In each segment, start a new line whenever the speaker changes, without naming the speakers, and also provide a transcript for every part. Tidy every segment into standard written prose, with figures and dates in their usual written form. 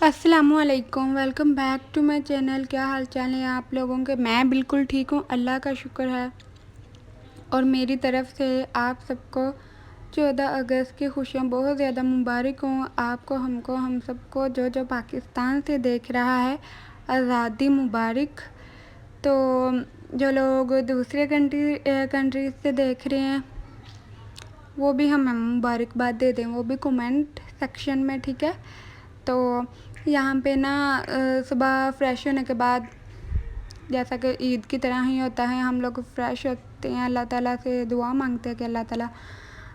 अस्सलामुअलैकुम, welcome back to my channel. क्या हाल चाल है आप लोगों के? मैं बिल्कुल ठीक हूँ, अल्लाह का शुक्र है। और मेरी तरफ़ से आप सबको 14 अगस्त की खुशियाँ बहुत ज़्यादा मुबारक हों। आपको, हमको, हम सबको, जो पाकिस्तान से देख रहा है, आज़ादी मुबारक। तो जो लोग दूसरे कंट्रीज़ से देख रहे हैं वो भी हमें मुबारकबाद दे दें, वो भी कमेंट सेक्शन में, ठीक है। तो यहाँ पे ना सुबह फ़्रेश होने के बाद, जैसा कि ईद की तरह ही होता है, हम लोग फ़्रेश होते हैं, अल्लाह ताला से दुआ मांगते हैं कि अल्लाह ताला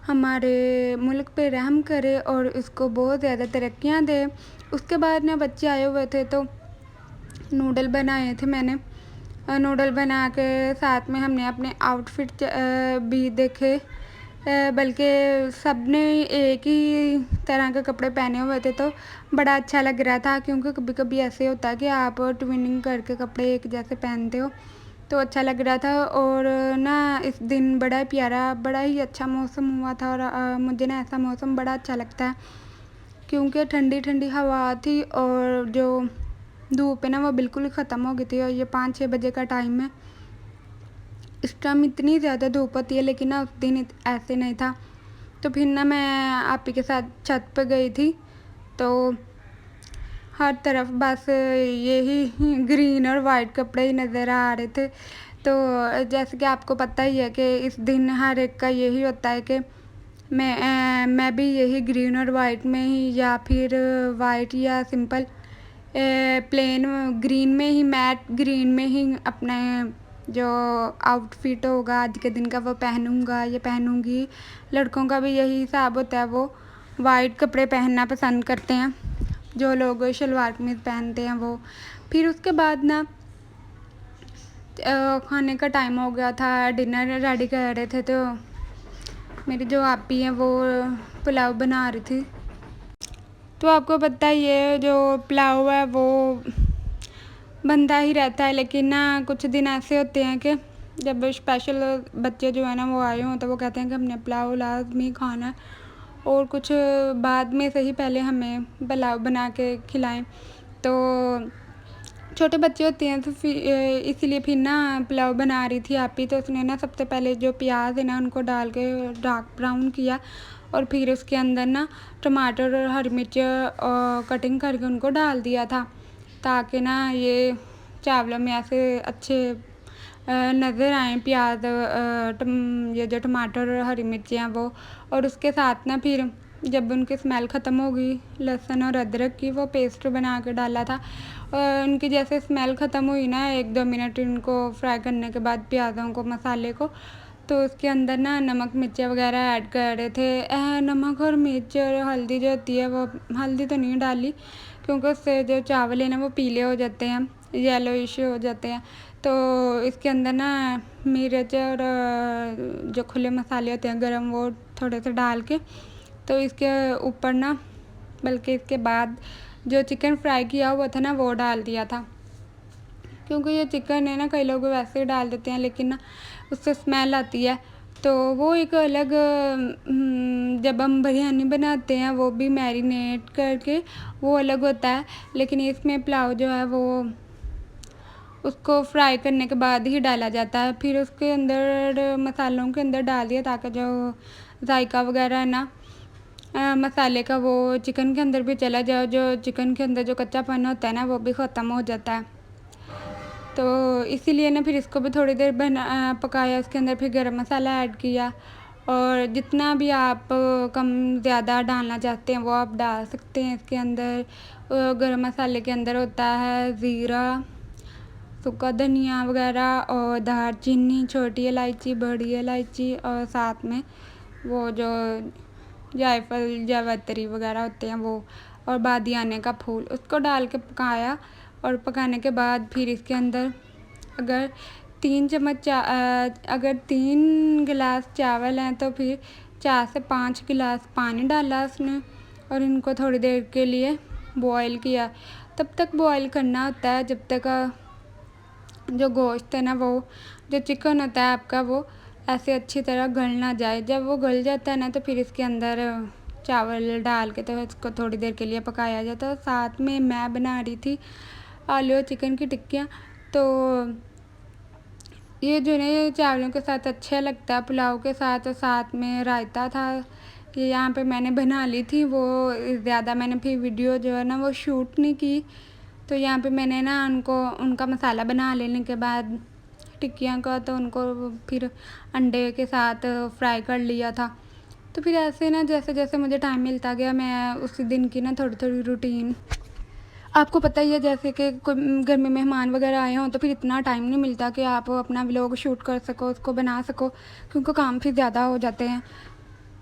हमारे मुल्क पे रहम करे और इसको बहुत ज़्यादा तरक्कियाँ दे। उसके बाद ना बच्चे आए हुए थे तो नूडल बनाए थे मैंने। नूडल बना के साथ में हमने अपने आउटफिट भी देखे, बल्कि सब ने एक ही तरह के कपड़े पहने हुए थे तो बड़ा अच्छा लग रहा था, क्योंकि कभी कभी ऐसे होता है कि आप ट्विनिंग करके कपड़े एक जैसे पहनते हो तो अच्छा लग रहा था। और ना इस दिन बड़ा प्यारा, बड़ा ही अच्छा मौसम हुआ था। और मुझे ना ऐसा मौसम बड़ा अच्छा लगता है, क्योंकि ठंडी ठंडी हवा थी और जो धूप है ना वो बिल्कुल ही ख़त्म हो गई थी। और ये 5-6 बजे का टाइम है। इस टाइम इतनी ज़्यादा धूप होती है, लेकिन ना उस दिन ऐसे नहीं था। तो फिर ना मैं आप ही के साथ छत पे गई थी, तो हर तरफ बस यही ग्रीन और वाइट कपड़े ही नज़र आ रहे थे। तो जैसे कि आपको पता ही है कि इस दिन हर एक का यही होता है कि मैं भी यही ग्रीन और वाइट में ही, या फिर वाइट या सिंपल प्लेन ग्रीन में ही, मैट ग्रीन में ही अपने जो आउटफिट होगा आज के दिन का वो पहनूँगा या पहनूँगी। लड़कों का भी यही हिसाब होता है, वो वाइट कपड़े पहनना पसंद करते हैं, जो लोग शलवार कमीज़ पहनते हैं वो। फिर उसके बाद ना खाने का टाइम हो गया था, डिनर रेडी कर रहे थे, तो मेरी जो आपी हैं वो पुलाव बना रही थी। तो आपको पता ही है जो पुलाव है वो बनता ही रहता है, लेकिन ना कुछ दिन ऐसे होते हैं कि जब स्पेशल बच्चे जो है ना वो आए हों तो वो कहते हैं कि हमने पुलाव लाज़मी खाना है, और कुछ बाद में से ही पहले हमें पुलाव बना के खिलाएं। तो छोटे बच्चे होते हैं तो फिर इसीलिए फिर ना पुलाव बना रही थी आपी। तो उसने ना सबसे पहले जो प्याज है ना उनको डाल के डार्क ब्राउन किया, और फिर उसके अंदर ना टमाटर और हरी मिर्च कटिंग करके उनको डाल दिया था, ताकि ना ये चावलों में ऐसे अच्छे नज़र आए प्याज, ये जो टमाटर और हरी मिर्ची हैं वो। और उसके साथ ना फिर जब उनकी स्मेल ख़त्म हो गई लहसुन और अदरक की, वो पेस्ट बना के डाला था। और उनकी जैसे स्मेल ख़त्म हुई ना 1-2 मिनट इनको फ्राई करने के बाद प्याज़ों को, मसाले को, तो उसके अंदर ना नमक मिर्च वगैरह ऐड कर रहे थे। नमक और मिर्च और हल्दी जो होती है, वो हल्दी तो नहीं डाली क्योंकि उससे जो चावल है ना वो पीले हो जाते हैं, येलोइश हो जाते हैं। तो इसके अंदर ना मिर्च और जो खुले मसाले होते हैं गरम, वो थोड़े से डाल के, तो इसके ऊपर ना, बल्कि इसके बाद जो चिकन फ्राई किया हुआ था ना वो डाल दिया था। क्योंकि ये चिकन है ना कई लोग वैसे ही डाल देते हैं, लेकिन ना उससे स्मेल आती है। तो वो एक अलग, जब हम बिरयानी बनाते हैं वो भी मैरिनेट करके वो अलग होता है, लेकिन इसमें पुलाव जो है वो उसको फ्राई करने के बाद ही डाला जाता है। फिर उसके अंदर मसालों के अंदर डाल दिया, ताकि जो जायका वगैरह है ना मसाले का वो चिकन के अंदर भी चला जाए, जो चिकन के अंदर जो कच्चापन होता है ना वो भी ख़त्म हो जाता है। तो इसीलिए ना फिर इसको भी थोड़ी देर पकाया। उसके अंदर फिर गरम मसाला ऐड किया, और जितना भी आप कम ज़्यादा डालना चाहते हैं वो आप डाल सकते हैं। इसके अंदर गरम मसाले के अंदर होता है ज़ीरा, सूखा धनिया वगैरह, और दालचीनी, छोटी इलायची, बड़ी इलायची, और साथ में वो जो जायफल, जावित्री वगैरह होते हैं वो, और बादियाने का फूल, उसको डाल के पकाया। और पकाने के बाद फिर इसके अंदर अगर 3 गिलास चावल हैं तो फिर 4 से 5 गिलास पानी डाला उसने, और इनको थोड़ी देर के लिए बॉयल किया। तब तक बॉयल करना होता है जब तक जो गोश्त है ना, वो जो चिकन होता है आपका, वो ऐसे अच्छी तरह गल ना जाए। जब वो गल जाता है ना तो फिर इसके अंदर चावल डाल के तो इसको थोड़ी देर के लिए पकाया जाता है। साथ में मैं बना रही थी आलू और चिकन की टिक्कियाँ। तो ये जो है ये चावलों के साथ अच्छा लगता है, पुलाव के साथ। और साथ में रायता था, ये यहाँ पे मैंने बना ली थी। वो ज़्यादा मैंने फिर वीडियो जो है ना वो शूट नहीं की। तो यहाँ पे मैंने ना उनका मसाला बना लेने के बाद टिक्कियाँ का, तो उनको फिर अंडे के साथ फ्राई कर लिया था। तो फिर ऐसे ना जैसे जैसे मुझे टाइम मिलता गया, मैं उसी दिन की ना थोड़ी थोड़ी रूटीन, आपको पता ही है जैसे कि कोई घर में मेहमान वगैरह आए हों तो फिर इतना टाइम नहीं मिलता कि आप अपना व्लॉग शूट कर सको, उसको बना सको, क्योंकि काम फिर ज़्यादा हो जाते हैं।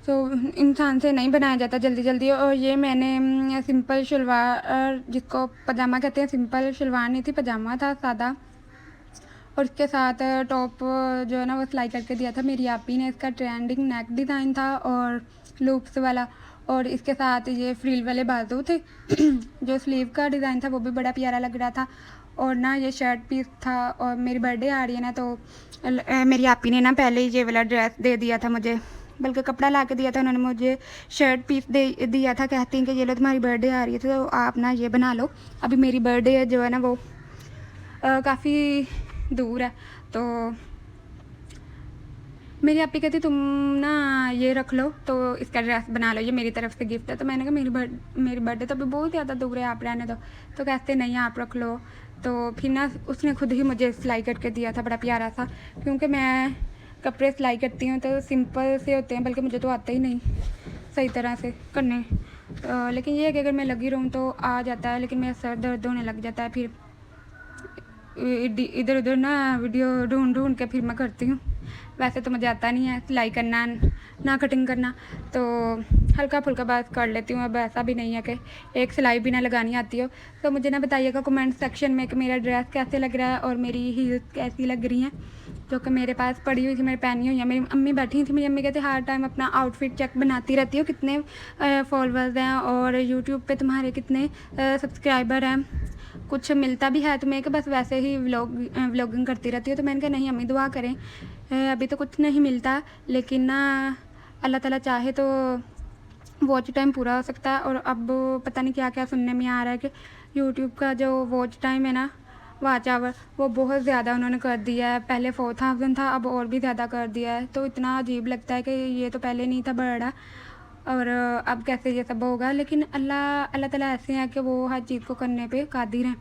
तो इंसान से नहीं बनाया जाता जल्दी जल्दी। और ये मैंने सिंपल शलवार, जिसको पजामा कहते हैं, सिंपल शलवार नहीं थी, पजामा था सादा, और इसके साथ टॉप जो है ना वो सिलाई करके दिया था मेरी आपी ने। इसका ट्रेंडिंग नेक डिज़ाइन था और लूप्स वाला, और इसके साथ ये फ्रिल वाले बाजू थे। जो स्लीव का डिज़ाइन था वो भी बड़ा प्यारा लग रहा था। और ना ये शर्ट पीस था। और मेरी बर्थडे आ रही है ना, तो मेरी आपी ने ना पहले ही ये वाला ड्रेस दे दिया था मुझे, बल्कि कपड़ा ला के दिया था उन्होंने मुझे, शर्ट पीस दे दिया था। कहती हैं कि ये लो तुम्हारी बर्थडे आ रही है तो आप ना ये बना लो। अभी मेरी बर्थडे जो है ना वो काफ़ी दूर है। तो मेरी आपी कहती तुम ना ये रख लो, तो इसका ड्रेस बना लो, ये मेरी तरफ से गिफ्ट है। तो मैंने कहा मेरी बर्थडे तो अभी बहुत ज़्यादा दूर है, आप रहने दो। तो कहते नहीं आप रख लो। तो फिर ना उसने खुद ही मुझे सिलाई करके दिया था, बड़ा प्यारा सा। क्योंकि मैं कपड़े सिलाई करती हूँ तो सिंपल से होते हैं, बल्कि मुझे तो आते ही नहीं सही तरह से करने। लेकिन ये है कि अगर मैं लगी रहूँ तो आ जाता है, लेकिन मेरा सर दर्द होने लग जाता है। फिर इधर उधर ना वीडियो ढूंढ के फिर मैं करती हूँ। वैसे तो मुझे आता नहीं है सिलाई करना ना कटिंग करना, तो हल्का फुल्का बस कर लेती हूँ। अब ऐसा भी नहीं है कि एक सिलाई भी ना लगानी आती हो। तो मुझे ना बताइएगा कमेंट सेक्शन में कि मेरा ड्रेस कैसे लग रहा है और मेरी हील्स कैसी लग रही हैं, जो कि मेरे पास पड़ी हुई थी, मेरी पहनी हुई है। मेरी अम्मी बैठी थी, मेरी अम्मी कहते हर टाइम अपना आउटफिट चेक बनाती रहती हो, कितने फॉलोअर्स हैं और यूट्यूब पे तुम्हारे कितने सब्सक्राइबर हैं, कुछ मिलता भी है तुम्हें कि बस वैसे ही व्लॉगिंग करती रहती हो। तो मैंने कहा नहीं अम्मी दुआ करें, अभी तो कुछ नहीं मिलता, लेकिन ना अल्लाह ताला चाहे तो वॉच टाइम पूरा हो सकता है। और अब पता नहीं क्या क्या सुनने में आ रहा है कि यूट्यूब का जो वॉच टाइम है ना, वॉच आवर, वो बहुत ज़्यादा उन्होंने कर दिया है। पहले 4000 था, अब और भी ज़्यादा कर दिया है। तो इतना अजीब लगता है कि ये तो पहले नहीं था बड़ा, और अब कैसे ये सब होगा। लेकिन अल्लाह ताला ऐसे हैं कि वो हर चीज़ को करने पे कादिर हैं।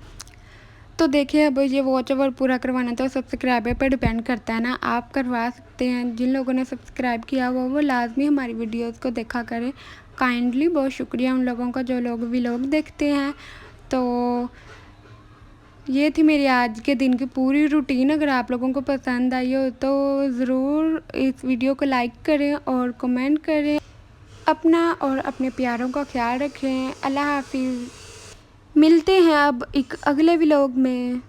तो देखिए अब ये वॉच ओवर पूरा करवाना तो सब्सक्राइबर पर डिपेंड करता है ना, आप करवा सकते हैं। जिन लोगों ने सब्सक्राइब किया हुआ वो लाजमी हमारी वीडियोस को देखा करें काइंडली। बहुत शुक्रिया उन लोगों का जो लोग व्लॉग देखते हैं। तो ये थी मेरी आज के दिन की पूरी रूटीन। अगर आप लोगों को पसंद आई हो तो ज़रूर इस वीडियो को लाइक करें और कमेंट करें। अपना और अपने प्यारों का ख्याल रखें। अल्लाह हाफिज़। मिलते हैं अब एक अगले व्लॉग में।